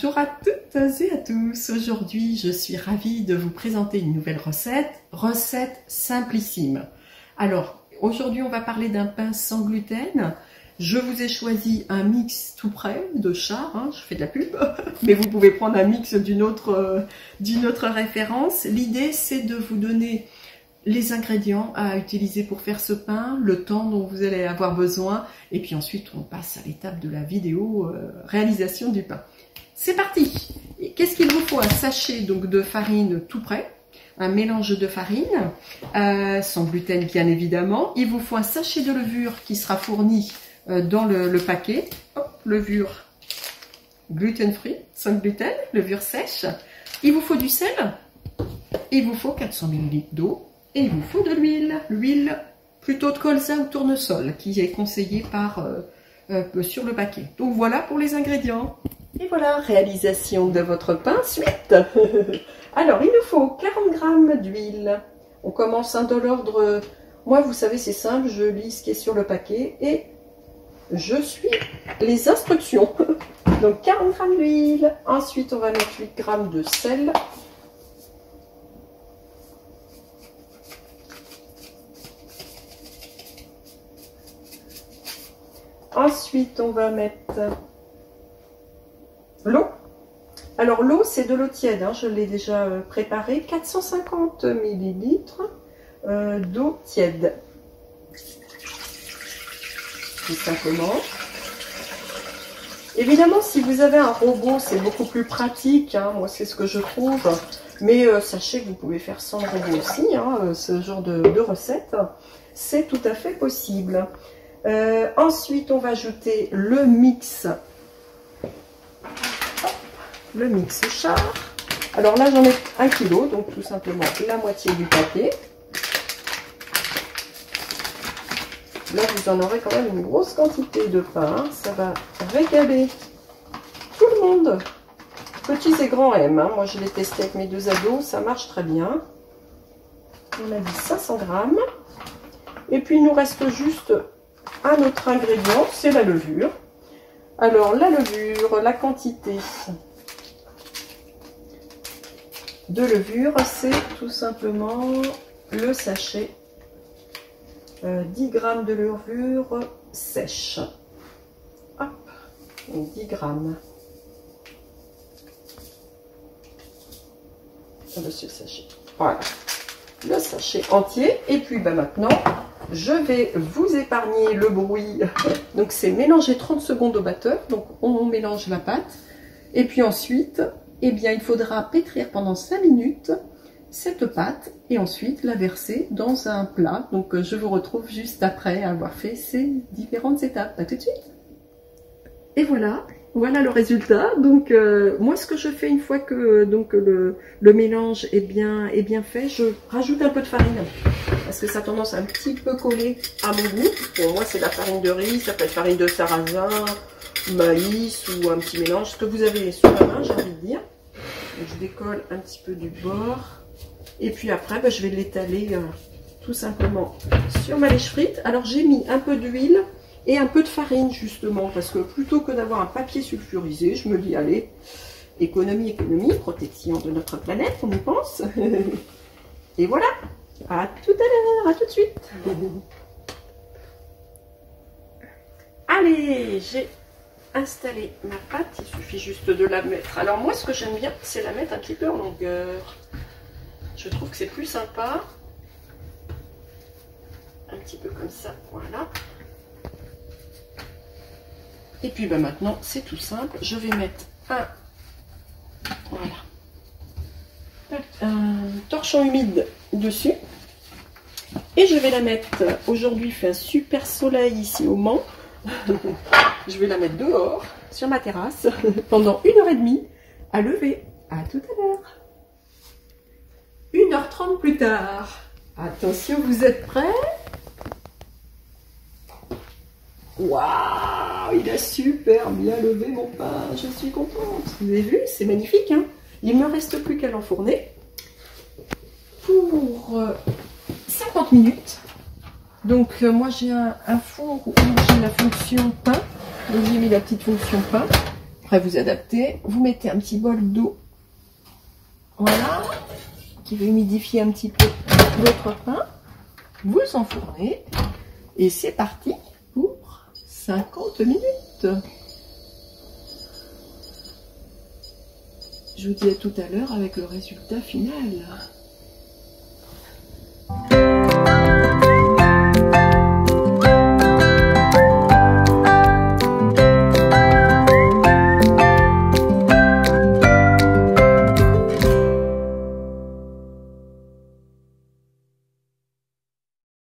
Bonjour à toutes et à tous. Aujourd'hui, je suis ravie de vous présenter une nouvelle recette simplissime. Alors, aujourd'hui, on va parler d'un pain sans gluten. Je vous ai choisi un mix tout prêt de Char, hein, je fais de la pub, mais vous pouvez prendre un mix d'une autre référence. L'idée, c'est de vous donner les ingrédients à utiliser pour faire ce pain, le temps dont vous allez avoir besoin, et puis ensuite on passe à l'étape de la vidéo réalisation du pain. C'est parti. Qu'est-ce qu'il vous faut? Un sachet donc de farine tout prêt, un mélange de farine, sans gluten bien évidemment. Il vous faut un sachet de levure qui sera fourni dans le paquet. Hop, levure gluten free, sans gluten, levure sèche. Il vous faut du sel, il vous faut 400 ml d'eau. Et il vous faut de l'huile plutôt de colza ou tournesol qui est conseillée sur le paquet. Donc voilà pour les ingrédients. Et voilà, réalisation de votre pain, suite. Alors il nous faut 40 g d'huile. On commence dans l'ordre, moi vous savez c'est simple, je lis ce qui est sur le paquet et je suis les instructions. Donc 40 g d'huile, ensuite on va mettre 8 g de sel. Ensuite, on va mettre l'eau. Alors, l'eau, c'est de l'eau tiède. Hein, je l'ai déjà préparée. 450 ml d'eau tiède. Tout simplement. Évidemment, si vous avez un robot, c'est beaucoup plus pratique. Hein, moi, c'est ce que je trouve. Mais sachez que vous pouvez faire sans le robot aussi. Hein, ce genre de recette. C'est tout à fait possible. Ensuite, on va ajouter le mix Char. Alors là, j'en ai 1 kg, donc tout simplement la moitié du paquet. Là, vous en aurez quand même une grosse quantité de pain. Hein. Ça va régaler tout le monde. Petits et grands M. Hein. Moi, je l'ai testé avec mes 2 ados. Ça marche très bien. On a dit 500 g. Et puis, il nous reste juste un autre ingrédient, c'est la levure. Alors la levure, la quantité de levure, c'est tout simplement le sachet 10 g de levure sèche. Hop, 10 g. Le sachet. Voilà, le sachet entier. Et puis maintenant, je vais vous épargner le bruit. Donc c'est mélanger 30 secondes au batteur. Donc on mélange la pâte. Et puis ensuite, eh bien, il faudra pétrir pendant 5 minutes cette pâte. Et ensuite la verser dans un plat. Donc je vous retrouve juste après avoir fait ces différentes étapes. À tout de suite. Et voilà. Voilà le résultat. Donc moi ce que je fais une fois que donc le mélange est bien fait, je rajoute un peu de farine parce que ça a tendance à un petit peu coller à mon goût. Pour moi c'est la farine de riz, ça peut être farine de sarrasin, maïs ou un petit mélange, ce que vous avez sous la main, j'ai envie de dire. Donc, je décolle un petit peu du bord et puis après je vais l'étaler tout simplement sur ma lèche frite. Alors j'ai mis un peu d'huile et un peu de farine justement, parce que plutôt que d'avoir un papier sulfurisé, je me dis allez, économie, protection de notre planète, on y pense. Et voilà, à tout à l'heure, à tout de suite. Allez, j'ai installé ma pâte, il suffit juste de la mettre. Alors moi ce que j'aime bien, c'est la mettre un petit peu en longueur. Je trouve que c'est plus sympa. Un petit peu comme ça, voilà. Et puis maintenant, c'est tout simple. Je vais mettre un torchon humide dessus. Et je vais la mettre, aujourd'hui il fait un super soleil ici au Mans. Je vais la mettre dehors, sur ma terrasse, pendant 1h30 à lever. À tout à l'heure. 1h30 plus tard. Attention, vous êtes prêts? Waouh, il a super bien levé mon pain, je suis contente. Vous avez vu, c'est magnifique. Hein, il ne me reste plus qu'à l'enfourner pour 50 minutes. Donc moi j'ai un four où j'ai la fonction pain. Donc j'ai mis la petite fonction pain. Après, vous adaptez. Vous mettez un petit bol d'eau. Voilà. Qui va humidifier un petit peu votre pain. Vous enfournez. Et c'est parti pour 50 minutes. Je vous dis à tout à l'heure avec le résultat final.